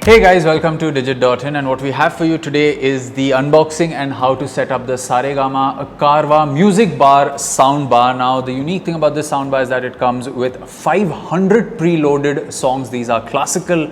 Hey guys, welcome to Digit.in, and what we have for you today is the unboxing and how to set up the Saregama Carvaan music bar soundbar. Now the unique thing about this soundbar is that it comes with 500 preloaded songs. These are classical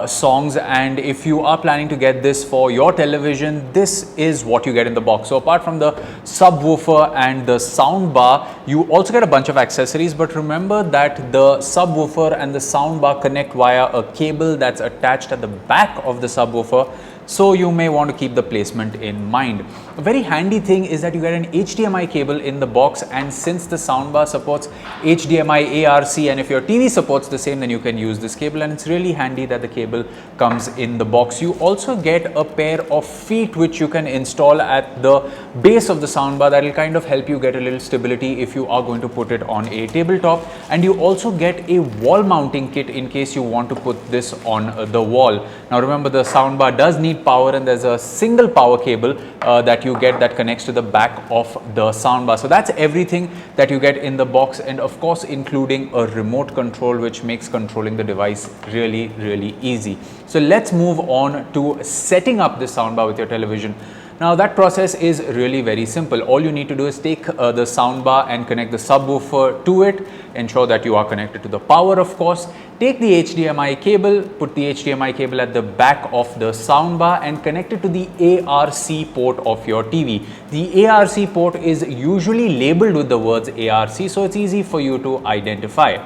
songs, and if you are planning to get this for your television, this is what you get in the box. So apart from the subwoofer and the soundbar, you also get a bunch of accessories, but remember that the subwoofer and the soundbar connect via a cable that's attached at the back of the subwoofer, so you may want to keep the placement in mind. A very handy thing is that you get an HDMI cable in the box, and since the soundbar supports HDMI ARC, and if your TV supports the same, then you can use this cable, and it's really handy that the cable comes in the box. You also get a pair of feet which you can install at the base of the soundbar. That will kind of help you get a little stability if you are going to put it on a tabletop, and you also get a wall mounting kit in case you want to put this on the wall. Now remember, the soundbar does need power, and there's a single power cable that you get that connects to the back of the soundbar. So that's everything that you get in the box, and of course including a remote control which makes controlling the device really easy. So let's move on to setting up this soundbar with your television. Now that process is really very simple. All you need to do is take the soundbar and connect the subwoofer to it. Ensure that you are connected to the power, of course. Take the HDMI cable, put the HDMI cable at the back of the soundbar and connect it to the ARC port of your TV. The ARC port is usually labeled with the words ARC, so it's easy for you to identify.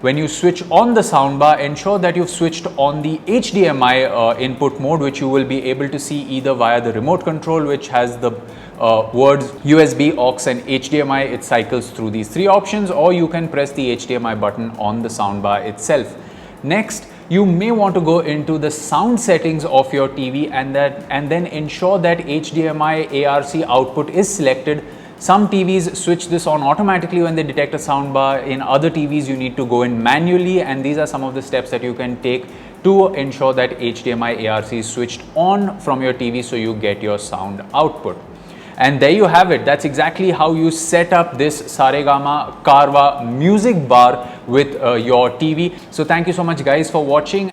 When you switch on the soundbar, ensure that you've switched on the HDMI input mode, which you will be able to see either via the remote control, which has the words USB, AUX and HDMI. It cycles through these three options, or you can press the HDMI button on the soundbar itself. Next, you may want to go into the sound settings of your TV and then ensure that HDMI ARC output is selected. Some TVs switch this on automatically when they detect a soundbar. In other TVs, you need to go in manually, and these are some of the steps that you can take to ensure that HDMI ARC is switched on from your TV so you get your sound output. And there you have it. That's exactly how you set up this Saregama Carvaan music bar with your TV. So thank you so much guys for watching.